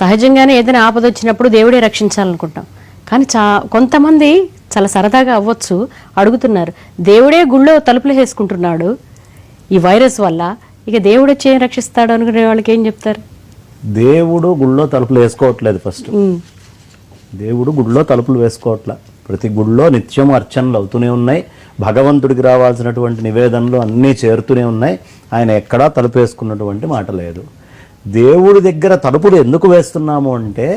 సహజంగానే ఏదైనా ఆపద వచ్చినప్పుడు దేవుడే రక్షించాలనుకుంటాం. కానీ కొంతమంది చాలా సరదాగా అవ్వచ్చు, అడుగుతున్నారు, దేవుడే గుళ్ళో తలుపులు వేసుకుంటున్నాడు ఈ వైరస్ వల్ల, ఇక దేవుడు వచ్చి ఏం రక్షిస్తాడు అనుకునే వాళ్ళకి ఏం చెప్తారు? దేవుడు గుళ్ళో తలుపులు వేసుకోవట్లేదు. ఫస్ట్ దేవుడు గుళ్ళో తలుపులు వేసుకోవట్లే. ప్రతి గుళ్ళో నిత్యం అర్చనలు అవుతూనే ఉన్నాయి. భగవంతుడికి రావాల్సినటువంటి నివేదనలు అన్నీ చేరుతూనే ఉన్నాయి. ఆయన ఎక్కడా తలుపు వేసుకున్నటువంటి మాట లేదు. దేవుడి దగ్గర తలుపులు ఎందుకు వేస్తున్నాము అంటే,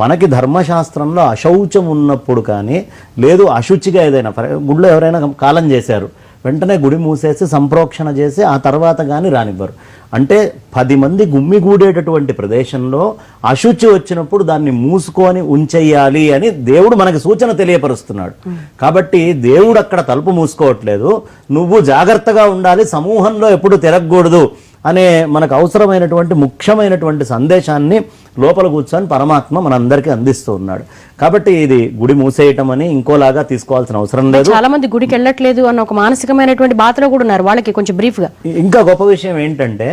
మనకి ధర్మశాస్త్రంలో అశౌచం ఉన్నప్పుడు కానీ, లేదు అశుచిగా ఏదైనా గుడిలో ఎవరైనా కాలం చేశారు, వెంటనే గుడి మూసేసి సంప్రోక్షణ చేసి ఆ తర్వాత కానీ రానివ్వరు. అంటే 10 మంది గుమ్మిగూడేటటువంటి ప్రదేశంలో అశుచి వచ్చినప్పుడు దాన్ని మూసుకొని ఉంచేయాలి అని దేవుడు మనకి సూచన తెలియపరుస్తున్నాడు. కాబట్టి దేవుడు అక్కడ తలుపు మూసుకోవట్లేదు, నువ్వు జాగ్రత్తగా ఉండాలి, సమూహంలో ఎప్పుడు తిరగకూడదు అనే మనకు అవసరమైనటువంటి ముఖ్యమైనటువంటి సందేశాన్ని లోపల కూర్చొని పరమాత్మ మనందరికీ అందిస్తూ ఉన్నాడు. కాబట్టి ఇది గుడి మూసేయటం అని ఇంకోలాగా తీసుకోవాల్సిన అవసరం లేదు. చాలా మంది గుడికి వెళ్ళట్లేదు అన్న ఒక మానసికమైనటువంటి బాధలో కూడా ఉన్నారు. వాళ్ళకి కొంచెం బ్రీఫ్ గా ఇంకా గొప్ప విషయం ఏంటంటే,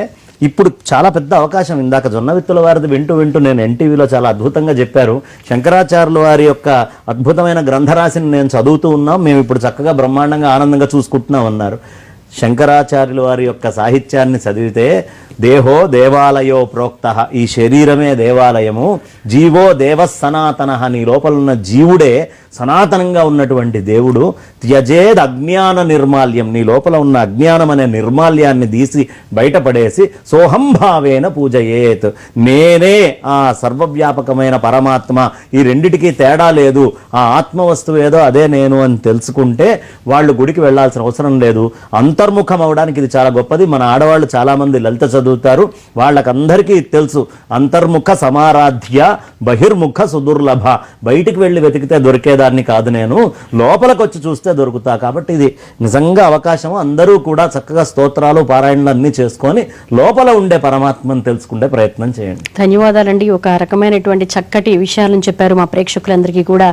ఇప్పుడు చాలా పెద్ద అవకాశం. ఇందాక జొన్నవిత్తుల వారిది వింటూ నేను ఎన్టీవీలో చాలా అద్భుతంగా చెప్పారు. శంకరాచార్యుల వారి యొక్క అద్భుతమైన గ్రంథరాశిని నేను చదువుతూ ఉన్నాం, మేము ఇప్పుడు చక్కగా బ్రహ్మాండంగా ఆనందంగా చూసుకుంటున్నాం అన్నారు. శంకరాచార్యుల వారి యొక్క సాహిత్యాన్ని చదివితే, దేహో దేవాలయో ప్రోక్త, ఈ శరీరమే దేవాలయము, జీవో దేవ సనాతన, నీ లోపల ఉన్న జీవుడే సనాతనంగా ఉన్నటువంటి దేవుడు, త్యజేద్ అజ్ఞాన నిర్మాల్యం, నీ లోపల ఉన్న అజ్ఞానం అనే నిర్మాల్యాన్ని తీసి బయటపడేసి సోహంభావేన పూజయేత్, నేనే ఆ సర్వవ్యాపకమైన పరమాత్మ, ఈ రెండిటికీ తేడా లేదు, ఆ ఆత్మవస్తువు ఏదో అదే నేను అని తెలుసుకుంటే వాళ్ళు గుడికి వెళ్లాల్సిన అవసరం లేదు. అంతర్ముఖం అవడానికి ఇది చాలా గొప్పది. మన ఆడవాళ్ళు చాలామంది లలిత చదువుతారు, వాళ్ళకందరికీ తెలుసు, అంతర్ముఖ సమారాధ్య బహిర్ముఖ సుదుర్లభ, బయటికి వెళ్ళి వెతికితే దొరికేదాన్ని కాదు, నేను లోపలికి వచ్చి చూస్తే దొరుకుతా. కాబట్టి ఇది నిజంగా అవకాశం. అందరూ కూడా చక్కగా స్తోత్రాలు పారాయణలు అన్నీ చేసుకొని లోపల ఉండే పరమాత్మను తెలుసుకునే ప్రయత్నం చేయండి. ధన్యవాదాలండి. ఒక రకమైనటువంటి చక్కటి విషయాలను చెప్పారు మా ప్రేక్షకులందరికీ కూడా.